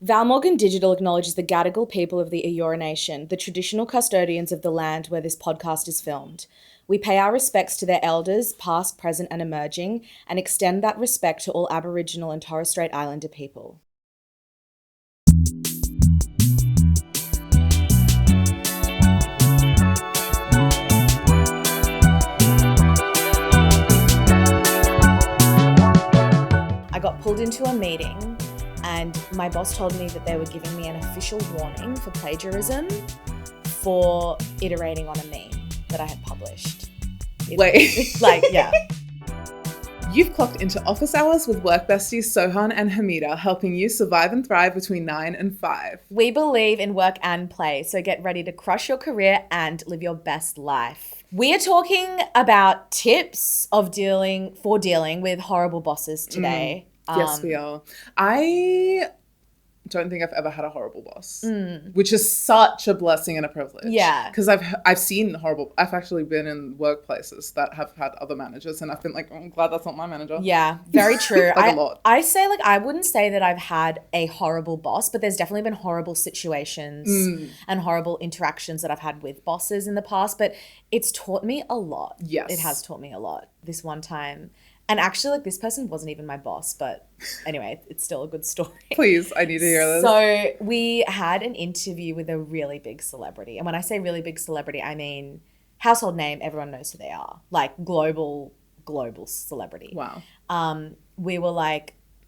Val Morgan Digital acknowledges the Gadigal people of the Eora Nation, the traditional custodians of the land where this podcast is filmed. We pay our respects to their elders, past, present, and emerging, and extend that respect to all Aboriginal and Torres Strait Islander people. I got pulled into a meeting and my boss told me that they were giving me an official warning for plagiarism for iterating on a meme that I had published. Wait. Yeah. You've clocked into office hours with work besties Sohan and Hameda, helping you survive and thrive between 9 and 5. We believe in work and play, so get ready to crush your career and live your best life. We are talking about tips of dealing with horrible bosses today. Yes, we are. I don't think I've ever had a horrible boss, which is such a blessing and a privilege. Yeah. Because I've seen I've actually been in workplaces that have had other managers and I've been like, oh, I'm glad that's not my manager. Yeah, very true. A lot. I say I wouldn't say that I've had a horrible boss, but there's definitely been horrible situations and horrible interactions that I've had with bosses in the past, but it's taught me a lot. Yes. It has taught me a lot this one time. And actually, this person wasn't even my boss, but anyway, it's still a good story. Please, I need to hear this. So we had an interview with a really big celebrity. And when I say really big celebrity, I mean household name, everyone knows who they are. Global celebrity. Wow. We were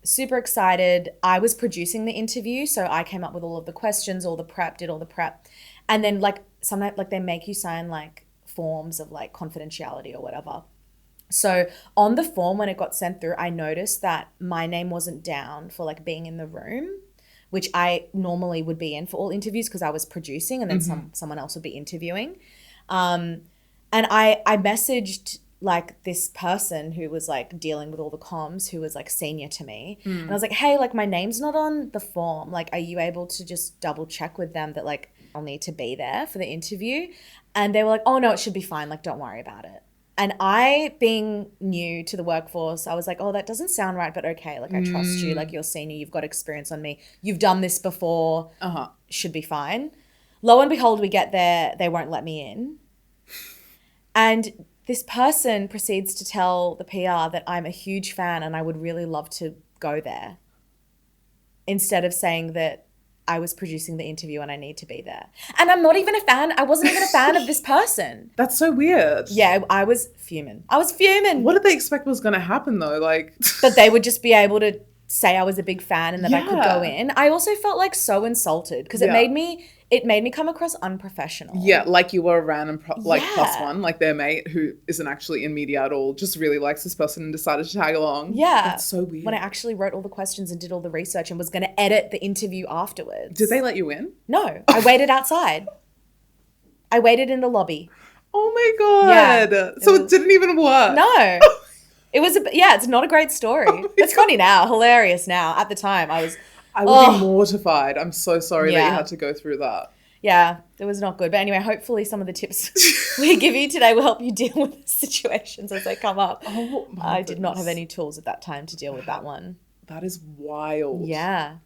super excited. I was producing the interview, so I came up with all of the questions, did all the prep. And then sometimes they make you sign forms of confidentiality or whatever. So on the form, when it got sent through, I noticed that my name wasn't down for being in the room, which I normally would be in for all interviews because I was producing and then someone else would be interviewing. And I messaged this person who was dealing with all the comms, who was senior to me. And I was like, hey, my name's not on the form. Are you able to just double check with them that I'll need to be there for the interview? And they were like, oh no, it should be fine. Don't worry about it. And I, being new to the workforce, I was like, oh, that doesn't sound right, but okay. I trust you. You're senior. You've got experience on me. You've done this before. Should be fine. Lo and behold, we get there. They won't let me in. And this person proceeds to tell the PR that I'm a huge fan and I would really love to go there, instead of saying that I was producing the interview and I need to be there. And I'm not even a fan. I wasn't even a fan of this person. That's so weird. Yeah, I was fuming. What did they expect was going to happen though? That they would just be able to say I was a big fan and that I could go in. I also felt so insulted because it made me come across unprofessional. Yeah, you were a random plus one, their mate who isn't actually in media at all, just really likes this person and decided to tag along. Yeah. That's so weird. When I actually wrote all the questions and did all the research and was going to edit the interview afterwards. Did they let you in? No, I waited outside. I waited in the lobby. Oh my God. Yeah, it didn't even work. No. It's not a great story. It's funny now, hilarious now. At the time, I would be mortified. I'm so sorry that you had to go through that. Yeah, it was not good. But anyway, hopefully some of the tips we give you today will help you deal with situations as they come up. Oh, I did not have any tools at that time to deal with that one. That is wild. Yeah.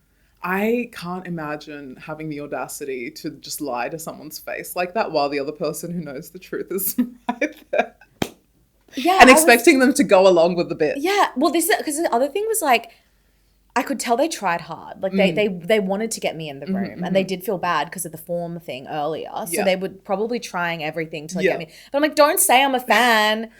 I can't imagine having the audacity to just lie to someone's face like that while the other person who knows the truth is right there. Yeah. And expecting them to go along with the bit. Yeah. Well, because the other thing was I could tell they tried hard. They wanted to get me in the room and they did feel bad because of the form thing earlier. So they were probably trying everything to get me. But I'm don't say I'm a fan.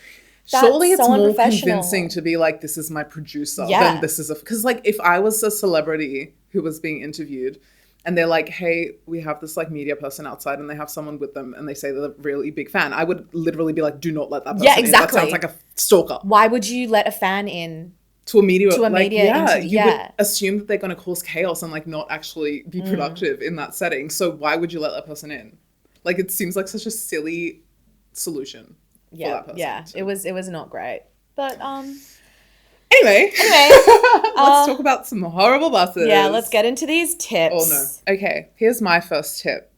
Surely it's more convincing to be this is my producer than this is because if I was a celebrity who was being interviewed and they're like, hey, we have this media person outside and they have someone with them and they say they're a really big fan, I would literally be like, do not let that person in. Exactly. That sounds like a stalker. Why would you let a fan in? To a media interview. You would assume that they're going to cause chaos and not actually be productive in that setting. So why would you let that person in? It seems like such a silly solution for that person. Yeah, it was not great. But anyway, let's talk about some horrible bosses. Yeah, let's get into these tips. Oh no. Okay, here's my first tip.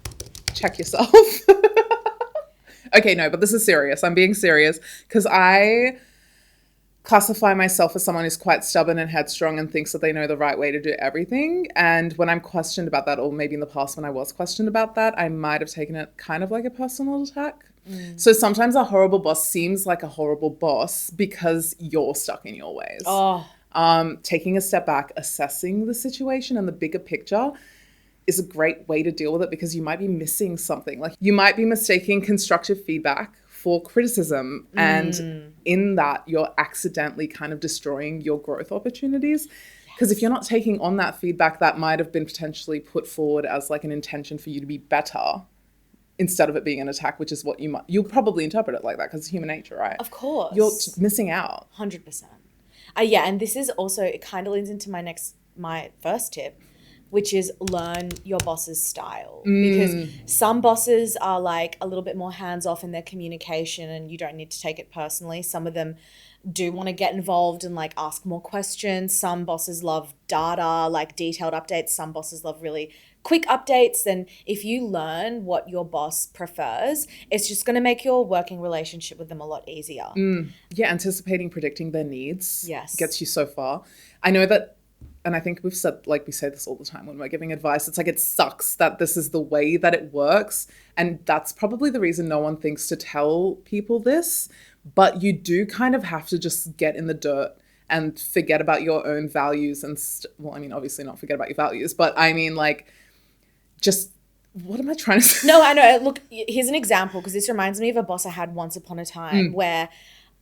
Check yourself. Okay, no, but this is serious. I'm being serious because I classify myself as someone who's quite stubborn and headstrong and thinks that they know the right way to do everything. And when I'm questioned about that, or maybe in the past when I was questioned about that, I might have taken it kind of like a personal attack. So sometimes a horrible boss seems like a horrible boss because you're stuck in your ways. Taking a step back, assessing the situation and the bigger picture is a great way to deal with it, because you might be missing something. Like, you might be mistaking constructive feedback for criticism. And in that, you're accidentally kind of destroying your growth opportunities. Because if you're not taking on that feedback that might have been potentially put forward as like an intention for you to be better, instead of it being an attack, which is what you'll probably interpret it like that because it's human nature, right? Of course. You're missing out. 100%. Yeah, and this is also, it kind of leads into my first tip, which is learn your boss's style. Because some bosses are like a little bit more hands-off in their communication and you don't need to take it personally. Some of them do want to get involved and like ask more questions. Some bosses love data, like detailed updates. Some bosses love really quick updates. And if you learn what your boss prefers, it's just going to make your working relationship with them a lot easier. Yeah, anticipating, predicting their needs gets you so far. I know that, and I think we say this all the time when we're giving advice. It's like, it sucks that this is the way that it works. And that's probably the reason no one thinks to tell people this. But you do kind of have to just get in the dirt and forget about your own values and, obviously not forget about your values, but I mean, like, just, what am I trying to say? No, I know. Look, here's an example, because this reminds me of a boss I had once upon a time where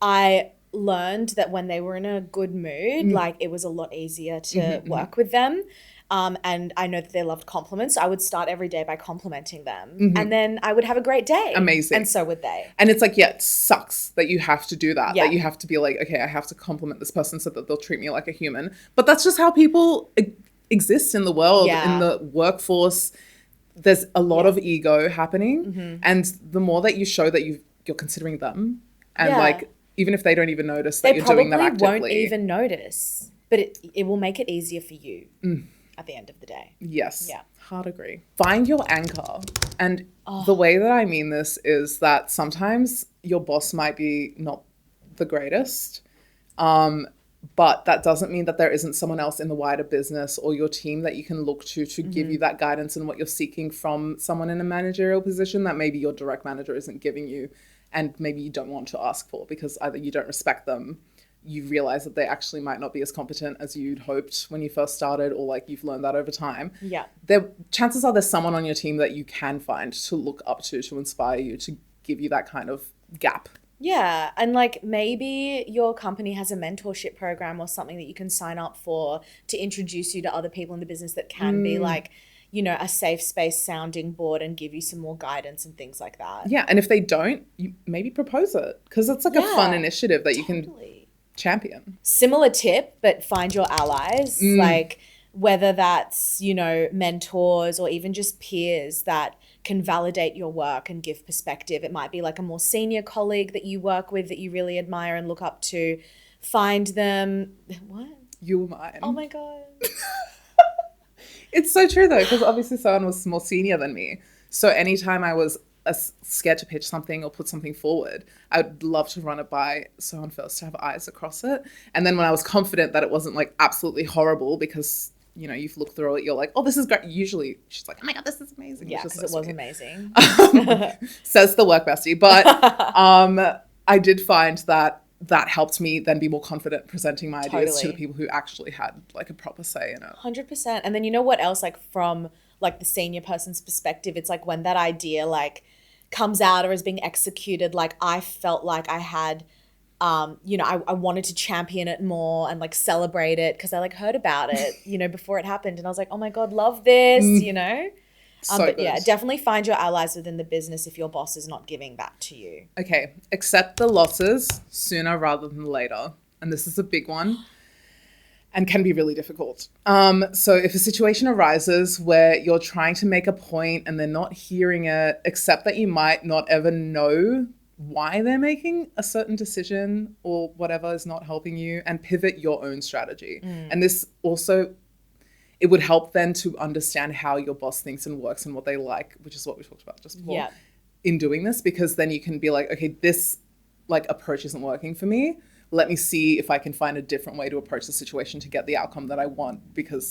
I learned that when they were in a good mood, like, it was a lot easier to work with them. And I know that they loved compliments. So I would start every day by complimenting them. And then I would have a great day. Amazing. And so would they. And it's like, yeah, it sucks that you have to do that. That you have to be like, okay, I have to compliment this person so that they'll treat me like a human. But that's just how people exist in the world, in the workforce. There's a lot of ego happening. And the more that you show that you're considering them, and like, even if they don't even notice that you're doing that actively. They probably won't even notice, but it will make it easier for you at the end of the day. Yes. Yeah. Hard agree. Find your anchor. And the way that I mean this is that sometimes your boss might be not the greatest, but that doesn't mean that there isn't someone else in the wider business or your team that you can look to give you that guidance and what you're seeking from someone in a managerial position that maybe your direct manager isn't giving you, and maybe you don't want to ask for because either you don't respect them, you realize that they actually might not be as competent as you'd hoped when you first started, or like you've learned that over time. Yeah. Chances are there's someone on your team that you can find to look up to inspire you, to give you that kind of gap. Yeah. And like, maybe your company has a mentorship program or something that you can sign up for to introduce you to other people in the business that can be like, you know, a safe space sounding board and give you some more guidance and things like that. Yeah. And if they don't, you maybe propose it, because it's like a fun initiative that you can champion. Similar tip, but find your allies, like whether that's, you know, mentors or even just peers that can validate your work and give perspective. It might be like a more senior colleague that you work with that you really admire and look up to. Find them. What? You were mine. Oh my God. It's so true though, because obviously Sohan was more senior than me. So anytime I was scared to pitch something or put something forward, I would love to run it by Sohan first to have eyes across it. And then when I was confident that it wasn't like absolutely horrible, because, you know, you've looked through it, you're like, oh, this is great. Usually she's like, oh my God, this is amazing. Yeah, because it was amazing. Says the work bestie. But I did find that helped me then be more confident presenting my ideas to the people who actually had like a proper say in it. 100%. And then you know what else, like from like the senior person's perspective, it's like when that idea like comes out or is being executed, like I felt like I had, you know, I wanted to champion it more and like celebrate it because I like heard about it, you know, before it happened. And I was like, oh my God, love this, you know? But yeah, definitely find your allies within the business if your boss is not giving that to you. Okay, accept the losses sooner rather than later. And this is a big one and can be really difficult. So if a situation arises where you're trying to make a point and they're not hearing it, accept that you might not ever know why they're making a certain decision or whatever is not helping you, and pivot your own strategy. And this also, it would help then to understand how your boss thinks and works and what they like, which is what we talked about just before, in doing this, because then you can be like, okay, this like approach isn't working for me, let me see if I can find a different way to approach the situation to get the outcome that I want,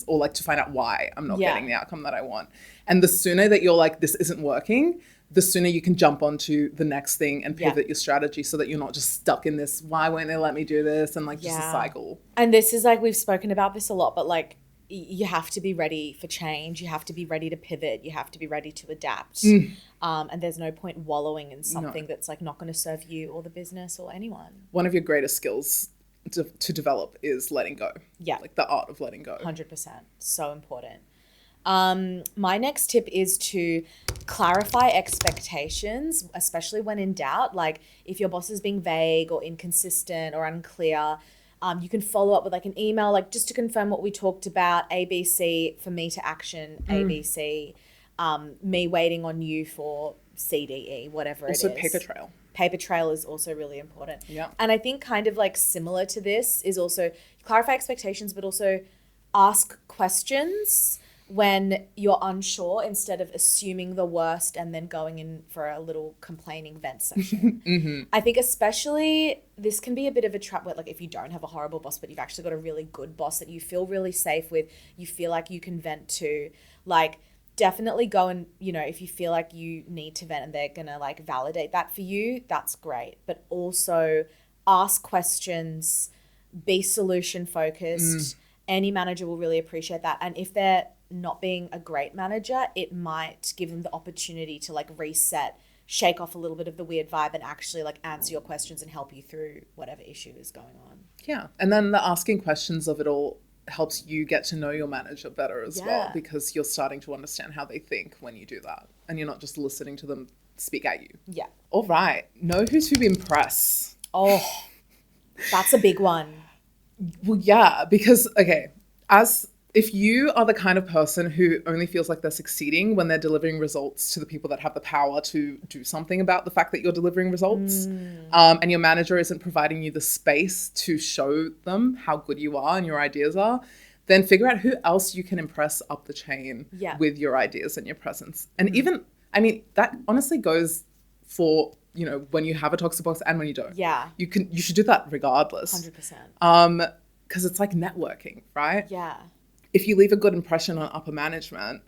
or like to find out why I'm not getting the outcome that I want. And the sooner that you're like, this isn't working, the sooner you can jump onto the next thing and pivot your strategy so that you're not just stuck in this, why won't they let me do this? And like just a cycle. And this is like, we've spoken about this a lot, but like you have to be ready for change. You have to be ready to pivot. You have to be ready to adapt. And there's no point wallowing in something that's like not going to serve you or the business or anyone. One of your greatest skills to develop is letting go. Yeah. Like the art of letting go. 100%. So important. My next tip is to clarify expectations, especially when in doubt. Like if your boss is being vague or inconsistent or unclear, you can follow up with like an email, like just to confirm what we talked about, ABC for me to action, ABC, me waiting on you for CDE, whatever also, it is. paper trail. Paper trail is also really important. Yeah. And I think kind of like similar to this is also clarify expectations, but also ask questions when you're unsure instead of assuming the worst and then going in for a little complaining vent session. I think especially this can be a bit of a trap where like if you don't have a horrible boss, but you've actually got a really good boss that you feel really safe with, you feel like you can vent to, like definitely go and, you know, if you feel like you need to vent and they're going to like validate that for you, that's great. But also ask questions, be solution focused. Any manager will really appreciate that. And if they're not being a great manager, it might give them the opportunity to like reset, shake off a little bit of the weird vibe and actually like answer your questions and help you through whatever issue is going on. Yeah. And then the asking questions of it all helps you get to know your manager better as well, because you're starting to understand how they think when you do that. And you're not just listening to them speak at you. Yeah. All right. Know who to impress. Oh, that's a big one. Well, yeah, because, okay, if you are the kind of person who only feels like they're succeeding when they're delivering results to the people that have the power to do something about the fact that you're delivering results, and your manager isn't providing you the space to show them how good you are and your ideas are, then figure out who else you can impress up the chain with your ideas and your presence. And even, I mean, that honestly goes for, you know, when you have a toxic boss and when you don't. Yeah. You should do that regardless. 100%. Because it's like networking, right? Yeah. If you leave a good impression on upper management,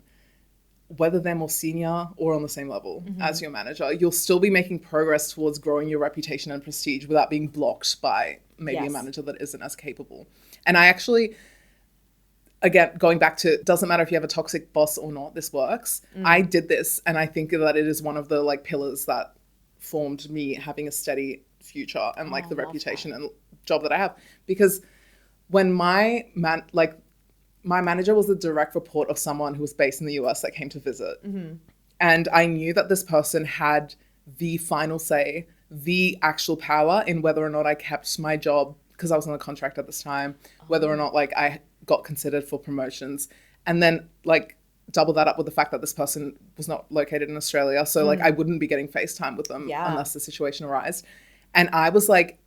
whether they're more senior or on the same level as your manager, you'll still be making progress towards growing your reputation and prestige without being blocked by maybe a manager that isn't as capable. And I actually, again, going back to, doesn't matter if you have a toxic boss or not, this works. I did this, and I think that it is one of the like pillars that formed me having a steady future and like the reputation and job that I have. Because when my manager was a direct report of someone who was based in the US that came to visit. And I knew that this person had the final say, the actual power in whether or not I kept my job, because I was on a contract at this time, whether or not like I got considered for promotions. And then like double that up with the fact that this person was not located in Australia. So like I wouldn't be getting FaceTime with them unless the situation arose. And I was like,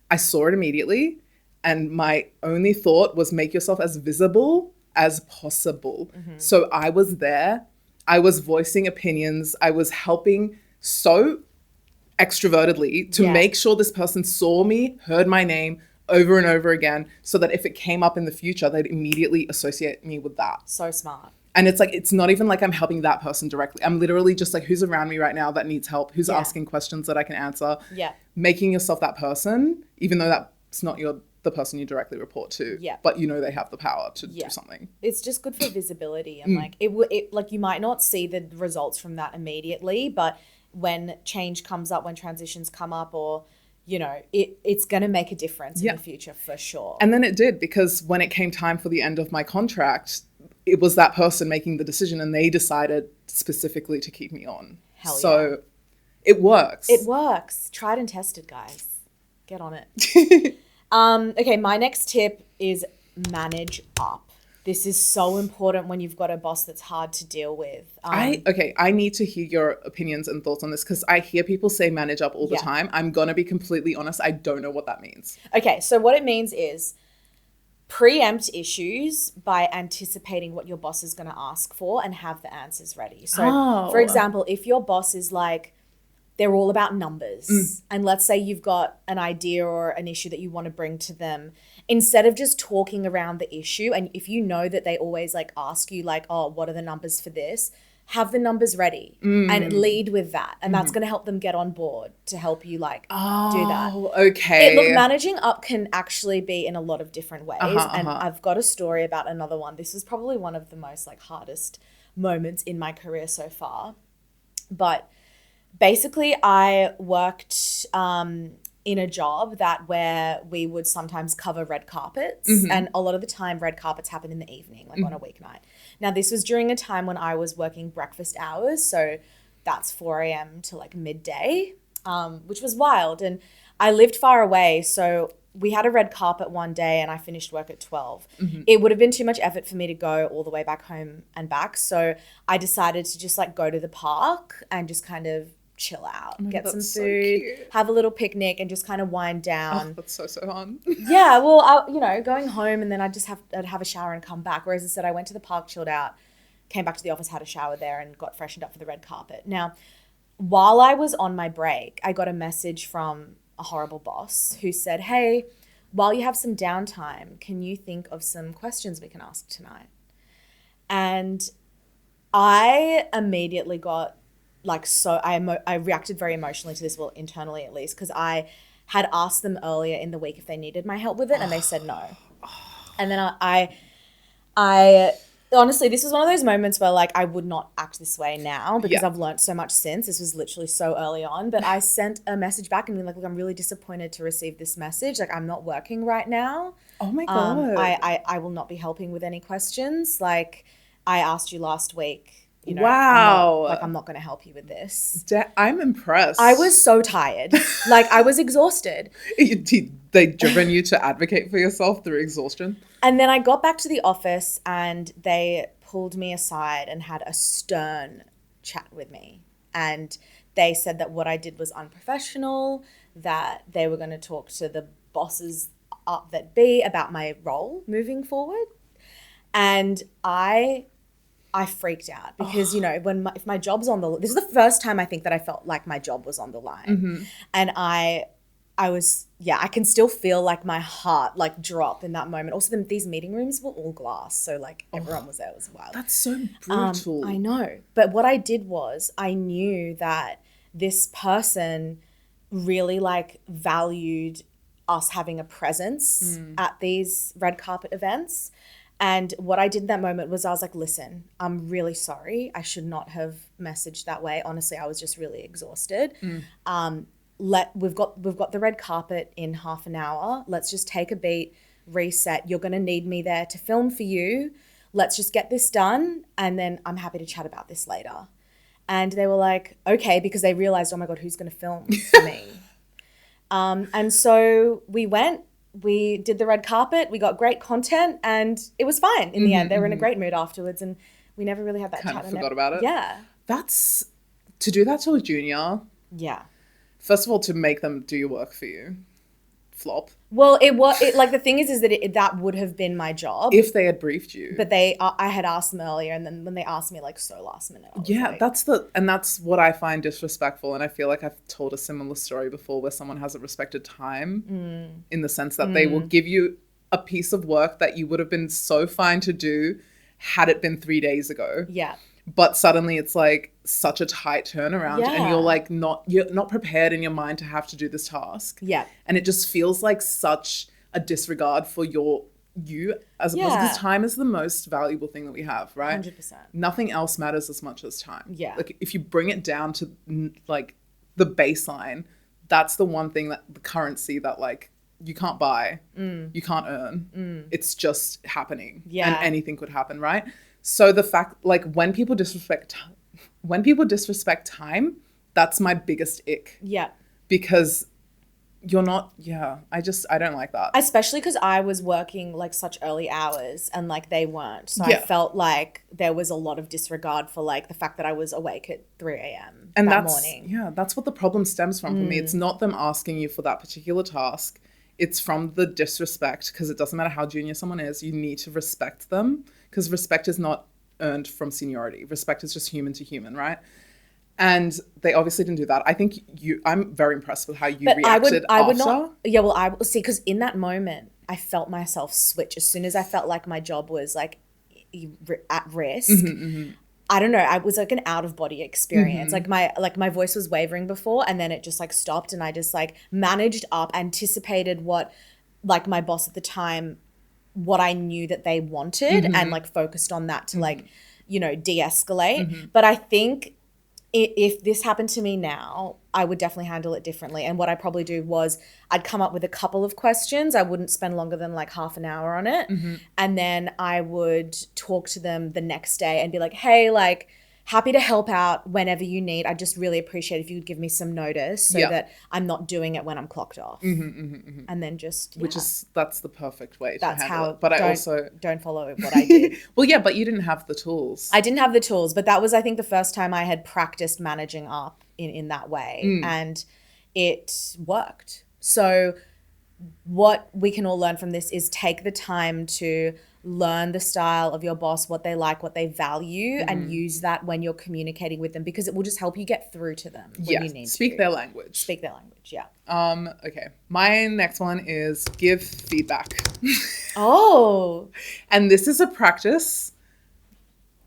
I saw it immediately. And my only thought was make yourself as visible as possible. So I was there. I was voicing opinions. I was helping so extrovertedly to make sure this person saw me, heard my name over and over again, so that if it came up in the future, they'd immediately associate me with that. So smart. And it's like, it's not even like I'm helping that person directly. I'm literally just like, who's around me right now that needs help? Who's asking questions that I can answer? Yeah. Making yourself that person, even though that's not the person you directly report to. Yeah. But you know they have the power to do something. It's just good for visibility. And like, it like you might not see the results from that immediately, but when change comes up, when transitions come up, or, you know, it's going to make a difference in the future for sure. And then it did, because when it came time for the end of my contract, it was that person making the decision, and they decided specifically to keep me on. So it works. It works. Tried and tested, guys. Get on it. Okay, my next tip is manage up. This is so important when you've got a boss that's hard to deal with. I need to hear your opinions and thoughts on this, because I hear people say manage up all the time. I'm going to be completely honest. I don't know what that means. Okay, so what it means is preempt issues by anticipating what your boss is going to ask for and have the answers ready. So, for example, if your boss is like, they're all about numbers. And let's say you've got an idea or an issue that you want to bring to them, instead of just talking around the issue, and if you know that they always like ask you like, oh, what are the numbers for this? Have the numbers ready and lead with that. And that's going to help them get on board to help you like do that. Oh, okay. Look, managing up can actually be in a lot of different ways. And I've got a story about another one. This is probably one of the most like hardest moments in my career so far. But basically I worked in a job where we would sometimes cover red carpets. And a lot of the time red carpets happen in the evening, like on a weeknight. Now, this was during a time when I was working breakfast hours. So that's 4 a.m. to like midday, which was wild. And I lived far away. So we had a red carpet one day and I finished work at 12. It would have been too much effort for me to go all the way back home and back. So I decided to just like go to the park and just kind of chill out, get some food, have a little picnic and just kind of wind down. Oh, that's so fun. Yeah, well, going home and then I'd have a shower and come back. Whereas I said, I went to the park, chilled out, came back to the office, had a shower there and got freshened up for the red carpet. Now, while I was on my break, I got a message from a horrible boss who said, hey, while you have some downtime, can you think of some questions we can ask tonight? And I immediately got I reacted very emotionally to this, well, internally at least, because I had asked them earlier in the week if they needed my help with it and they said no. And then I honestly, this was one of those moments where like I would not act this way now because I've learned so much since. This was literally so early on, but I sent a message back and been like, look, I'm really disappointed to receive this message. Like, I'm not working right now. Oh my God. I will not be helping with any questions. Like, I asked you last week. Wow. I'm not going to help you with this. I'm impressed. I was so tired. Like, I was exhausted. They driven you to advocate for yourself through exhaustion? And then I got back to the office and they pulled me aside and had a stern chat with me. And they said that what I did was unprofessional, that they were going to talk to the bosses up that be about my role moving forward. And I freaked out because, if my job's on this is the first time I think that I felt like my job was on the line. And I was, I can still feel like my heart like drop in that moment. Also, these meeting rooms were all glass. So like everyone was there. It was wild. That's so brutal. I know. But what I did was I knew that this person really like valued us having a presence at these red carpet events. And what I did in that moment was I was like, listen, I'm really sorry. I should not have messaged that way. Honestly, I was just really exhausted. We've got the red carpet in half an hour. Let's just take a beat, reset. You're going to need me there to film for you. Let's just get this done. And then I'm happy to chat about this later. And they were like, okay, because they realized, oh my God, who's going to film for me? And so we did the red carpet, we got great content, and it was fine in the end. They were in a great mood afterwards, and we never really had that chat. Forgot about it. Yeah. That's, to do that to a junior. Yeah. First of all, to make them do your work for you. Flop. Well, the thing is that that would have been my job. If they had briefed you. But I had asked them earlier, and then when they asked me like so last minute. That's what I find disrespectful. And I feel like I've told a similar story before where someone hasn't respected time in the sense that they will give you a piece of work that you would have been so fine to do had it been 3 days ago. Yeah. But suddenly it's like such a tight turnaround and you're not prepared in your mind to have to do this task. Yeah. And it just feels like such a disregard for you as opposed to this. Time is the most valuable thing that we have, right? 100%. Nothing else matters as much as time. Yeah. Like if you bring it down to like the baseline, that's the one thing, that the currency that like you can't buy, you can't earn. It's just happening. Yeah. And anything could happen, right? So the fact, like, when people disrespect time, that's my biggest ick. Yeah. Because you're not, I don't like that. Especially because I was working like such early hours and like they weren't. So I felt like there was a lot of disregard for like the fact that I was awake at 3 a.m. that morning. Yeah, that's what the problem stems from for me. It's not them asking you for that particular task. It's from the disrespect, because it doesn't matter how junior someone is, you need to respect them, because respect is not earned from seniority. Respect is just human to human, right? And they obviously didn't do that. I think I'm very impressed with how you reacted I would after. not. Yeah, well, I see, because in that moment, I felt myself switch as soon as I felt like my job was like at risk. I don't know. I was like an out of body experience. Like my voice was wavering before, and then it just like stopped, and I just like managed up, anticipated what like my boss at the time, what I knew that they wanted, and like focused on that to like, you know, de-escalate. But I think if this happened to me now, I would definitely handle it differently. And what I probably do was I'd come up with a couple of questions. I wouldn't spend longer than like half an hour on it. And then I would talk to them the next day and be like, hey, like, happy to help out whenever you need. I just really appreciate if you would give me some notice so that I'm not doing it when I'm clocked off. And then just, that's the perfect way to handle it. But I also don't follow what I did. Well, yeah, but you didn't have the tools. I didn't have the tools, but that was, I think, the first time I had practiced managing up in that way, and it worked. So what we can all learn from this is take the time to learn the style of your boss, what they like, what they value, and use that when you're communicating with them, because it will just help you get through to them when you need to. Speak their language. Speak their language, yeah. Okay. My next one is give feedback. Oh. And this is a practice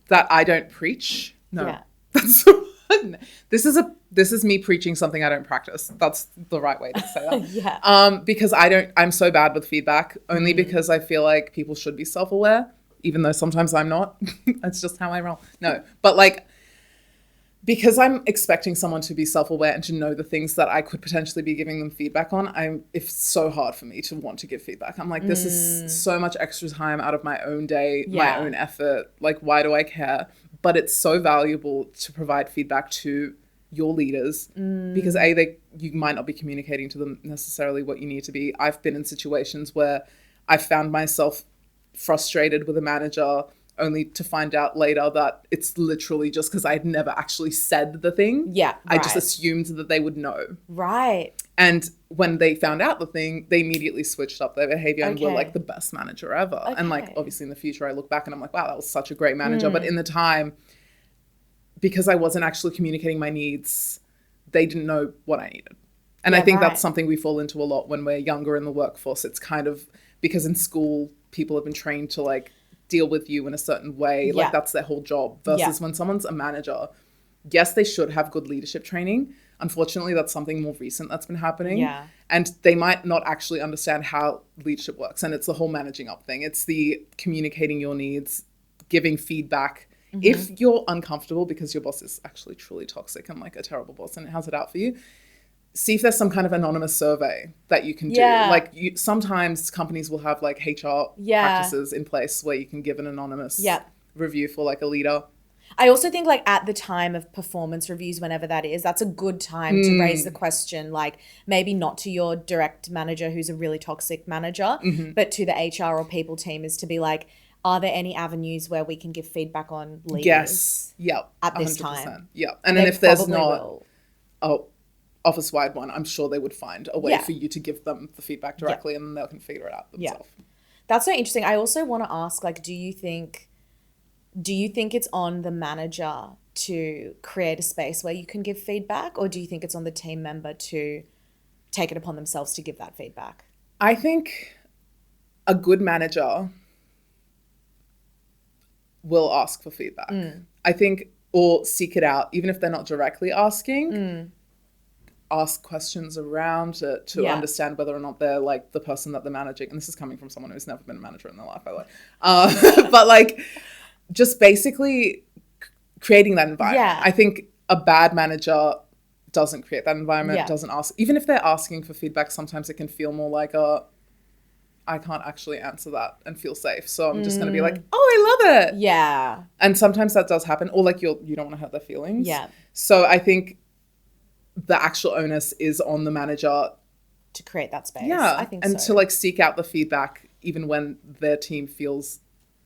that I don't preach. No. Yeah. That's this is me preaching something I don't practice. That's the right way to say that. Yeah. Because I'm so bad with feedback, only because I feel like people should be self-aware, even though sometimes I'm not. That's just how I roll. No, but like, because I'm expecting someone to be self-aware and to know the things that I could potentially be giving them feedback on, it's so hard for me to want to give feedback. I'm like, this is so much extra time out of my own day, my own effort. Like, why do I care? But it's so valuable to provide feedback to your leaders, because you might not be communicating to them necessarily what you need to be. I've been in situations where I found myself frustrated with a manager only to find out later that it's literally just because I had never actually said the thing. Yeah, I just assumed that they would know. Right. And when they found out the thing, they immediately switched up their behavior and were like the best manager ever. Okay. And like, obviously in the future, I look back and I'm like, wow, that was such a great manager. But in the time, because I wasn't actually communicating my needs, they didn't know what I needed. And I think that's something we fall into a lot when we're younger in the workforce. It's kind of because in school, people have been trained to like deal with you in a certain way. Like that's their whole job. Versus when someone's a manager, yes, they should have good leadership training. Unfortunately, that's something more recent that's been happening. Yeah. And they might not actually understand how leadership works. And it's the whole managing up thing. It's the communicating your needs, giving feedback. If you're uncomfortable because your boss is actually truly toxic and like a terrible boss and it has it out for you, see if there's some kind of anonymous survey that you can do. Like sometimes companies will have like HR practices in place where you can give an anonymous review for like a leader. I also think like at the time of performance reviews, whenever that is, that's a good time to raise the question, like maybe not to your direct manager who's a really toxic manager, but to the HR or people team, is to be like, are there any avenues where we can give feedback on leaders? Yes. Yep. At this 100%. Time. Yep. And then if there's not office-wide one, I'm sure they would find a way for you to give them the feedback directly and then they can figure it out themselves. Yeah. That's so interesting. I also want to ask, like, do you think it's on the manager to create a space where you can give feedback, or do you think it's on the team member to take it upon themselves to give that feedback? I think a good manager will ask for feedback. I think, or seek it out, even if they're not directly asking, ask questions around it to understand whether or not they're like the person that they're managing. And this is coming from someone who's never been a manager in their life, by the way. But like, just basically creating that environment. Yeah. I think a bad manager doesn't create that environment, doesn't ask. Even if they're asking for feedback, sometimes it can feel more like I can't actually answer that and feel safe. So I'm just going to be like, oh, I love it. Yeah. And sometimes that does happen. Or like you don't want to hurt their feelings. Yeah. So I think the actual onus is on the manager to create that space. Yeah. I think and to like seek out the feedback even when their team feels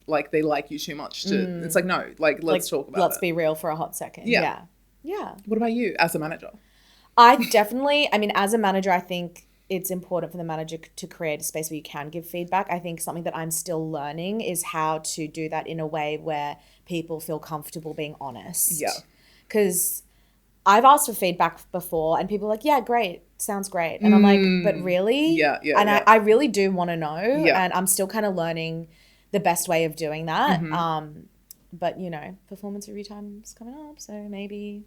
like they like you too much to, it's like, no, like let's talk about it. Let's be real for a hot second. Yeah. What about you as a manager? I mean, as a manager, I think it's important for the manager to create a space where you can give feedback. I think something that I'm still learning is how to do that in a way where people feel comfortable being honest. Yeah. Because I've asked for feedback before and people are like, yeah, great, sounds great. And I'm like, but really? Yeah. And I really do want to know. Yeah. And I'm still kind of learning the best way of doing that. Mm-hmm. But, you know, performance review time's coming up. So maybe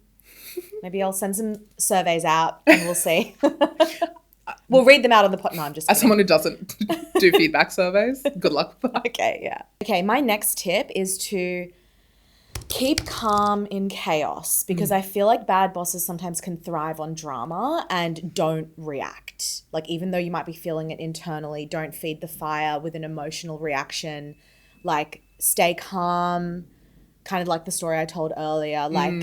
I'll send some surveys out and we'll see. We'll read them out on the No, I'm just kidding. As someone who doesn't do feedback surveys, good luck with that. Okay, yeah. Okay, my next tip is to keep calm in chaos, because I feel like bad bosses sometimes can thrive on drama and don't react. Like, even though you might be feeling it internally, don't feed the fire with an emotional reaction. Like, stay calm, kind of like the story I told earlier. Like,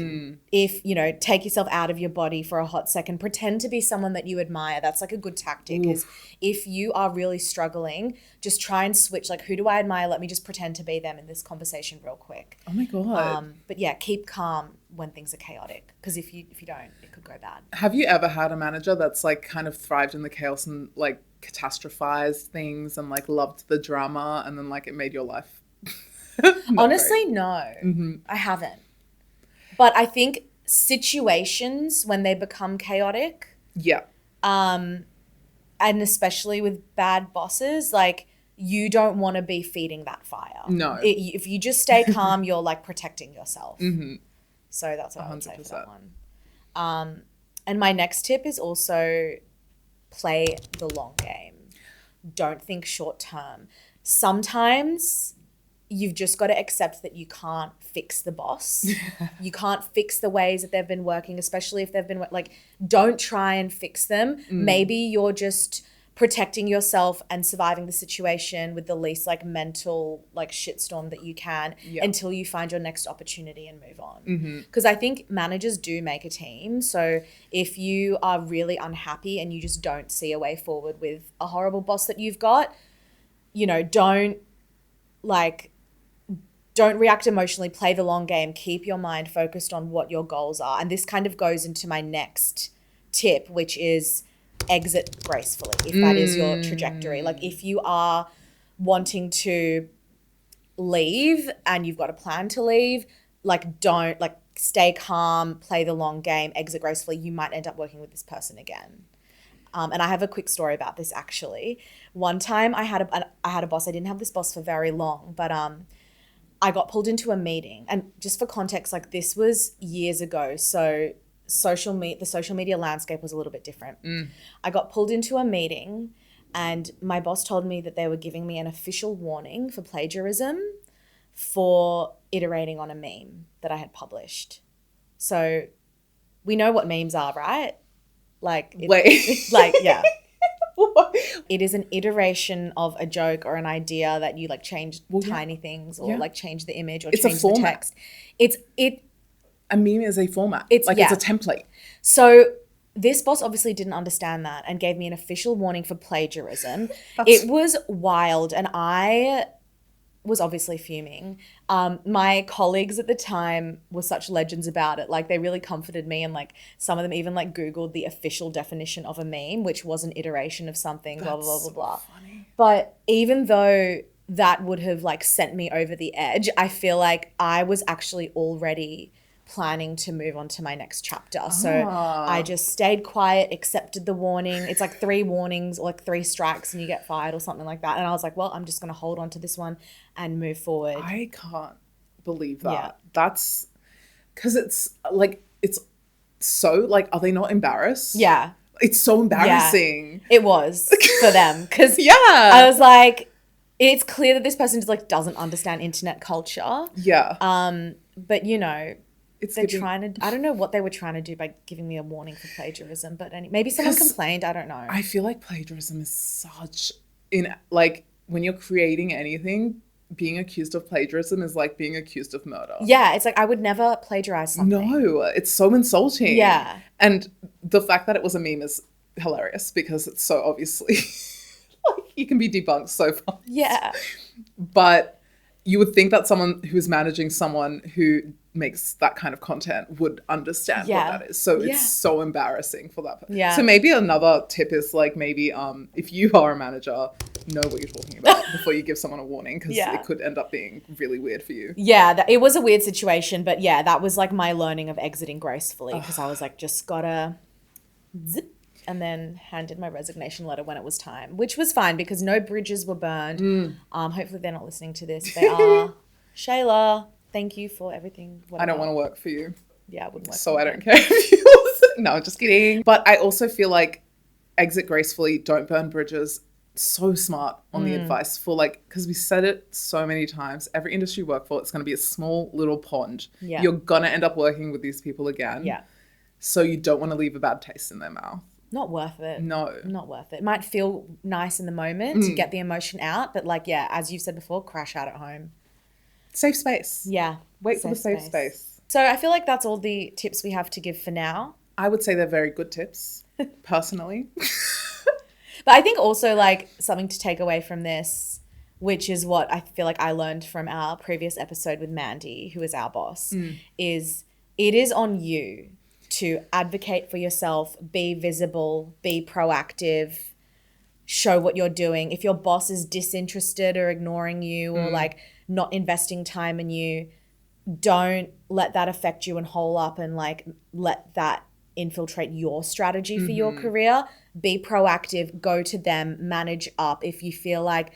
if, you know, take yourself out of your body for a hot second, pretend to be someone that you admire. That's like a good tactic. Is if you are really struggling, just try and switch. Like, who do I admire? Let me just pretend to be them in this conversation real quick. Oh my God. But yeah, keep calm when things are chaotic, because if you don't, it could go bad. Have you ever had a manager that's like kind of thrived in the chaos and like catastrophized things and like loved the drama, and then like it made your life Honestly, no, I haven't. But I think situations when they become chaotic, and especially with bad bosses, like, you don't want to be feeding that fire. No. If you just stay calm, you're like protecting yourself. So that's what 100%. I would say for that one. And my next tip is also play the long game. Don't think short term. Sometimes you've just got to accept that you can't fix the boss. You can't fix the ways that they've been working, especially if they've been like, don't try and fix them. Maybe you're just protecting yourself and surviving the situation with the least like mental like shitstorm that you can until you find your next opportunity and move on. Because I think managers do make a team. So if you are really unhappy and you just don't see a way forward with a horrible boss that you've got, you know, don't react emotionally, play the long game, keep your mind focused on what your goals are. And this kind of goes into my next tip, which is exit gracefully, if that is your trajectory. Like, if you are wanting to leave and you've got a plan to leave, like, don't, like, stay calm, play the long game, exit gracefully. You might end up working with this person again. And I have a quick story about this, actually. One time I had a boss. I didn't have this boss for very long, but I got pulled into a meeting. And just for context, like, this was years ago. So the social media landscape was a little bit different. I got pulled into a meeting and my boss told me that they were giving me an official warning for plagiarism for iterating on a meme that I had published. So we know what memes are, right? Like, yeah. It is an iteration of a joke or an idea that you like change tiny things or like change the image or change the text. A meme is a format. It's a template. So this boss obviously didn't understand that and gave me an official warning for plagiarism. It was wild and I was obviously fuming. My colleagues at the time were such legends about it. Like, they really comforted me, and like some of them even like Googled the official definition of a meme, which was an iteration of something, blah, blah, blah, blah, blah. Funny. But even though that would have like sent me over the edge, I feel like I was actually already planning to move on to my next chapter. So I just stayed quiet, accepted the warning. It's like 3 warnings or like 3 strikes and you get fired or something like that. And I was like, well, I'm just going to hold on to this one and move forward. I can't believe that. Yeah. That's because it's like, it's so like, are they not embarrassed? Yeah. It's so embarrassing. Yeah, it was for them. Because I was like, it's clear that this person just like doesn't understand internet culture. Yeah. But you know, I don't know what they were trying to do by giving me a warning for plagiarism, but maybe someone complained. I don't know. I feel like plagiarism is such like, when you're creating anything, being accused of plagiarism is like being accused of murder. Yeah, it's like I would never plagiarize something. No, it's so insulting. Yeah. And the fact that it was a meme is hilarious because it's so obviously like, you can be debunked so fast. Yeah. But you would think that someone who's managing someone who makes that kind of content would understand what that is. So it's so embarrassing for that person. Yeah. So maybe another tip is like maybe if you are a manager, know what you're talking about before you give someone a warning, because it could end up being really weird for you. Yeah, it was a weird situation, but yeah, that was like my learning of exiting gracefully, because I was like, just gotta zip, and then handed my resignation letter when it was time, which was fine because no bridges were burned. Hopefully they're not listening to this. They are. Shayla, thank you for everything. Whatever. I don't want to work for you. Yeah, I wouldn't work so I don't care if you're listening. No, just kidding. But I also feel like exit gracefully, don't burn bridges. So smart on the advice for like, because we said it so many times, every industry you work for, it's going to be a small little pond. Yeah. You're going to end up working with these people again. Yeah. So you don't want to leave a bad taste in their mouth. Not worth it. No. Not worth it. It might feel nice in the moment to get the emotion out, but like, yeah, as you've said before, crash out at home. Safe space. Yeah. Wait for the safe space. So I feel like that's all the tips we have to give for now. I would say they're very good tips, personally. But I think also like something to take away from this, which is what I feel like I learned from our previous episode with Mandy, who is our boss, is it is on you to advocate for yourself, be visible, be proactive, show what you're doing. If your boss is disinterested or ignoring you or like not investing time in you, don't let that affect you and hole up and like let that infiltrate your strategy for your career. Be proactive, go to them, manage up. If you feel like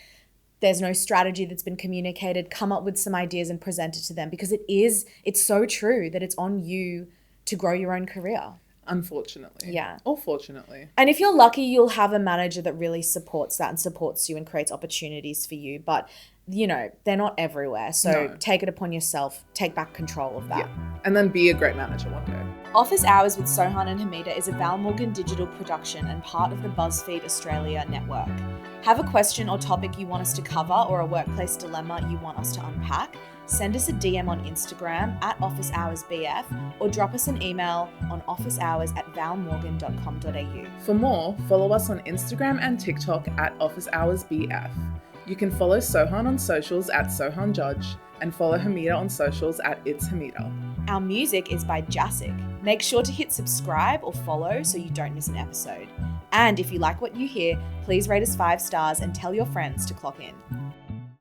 there's no strategy that's been communicated, come up with some ideas and present it to them, because it's so true that it's on you to grow your own career. Unfortunately. Yeah. Or fortunately. And if you're lucky, you'll have a manager that really supports that and supports you and creates opportunities for you. But, you know, they're not everywhere. So take it upon yourself. Take back control of that. Yeah. And then be a great manager one day. Office Hours with Sohan and Hameda is a Val Morgan Digital production and part of the BuzzFeed Australia network. Have a question or topic you want us to cover or a workplace dilemma you want us to unpack? Send us a DM on Instagram at officehoursbf or drop us an email on officehours@valmorgan.com.au. For more, follow us on Instagram and TikTok at officehoursbf. You can follow Sohan on socials at Sohan Judge and follow Hameda on socials at It's Hameda. Our music is by Jasic. Make sure to hit subscribe or follow so you don't miss an episode. And if you like what you hear, please rate us 5 stars and tell your friends to clock in.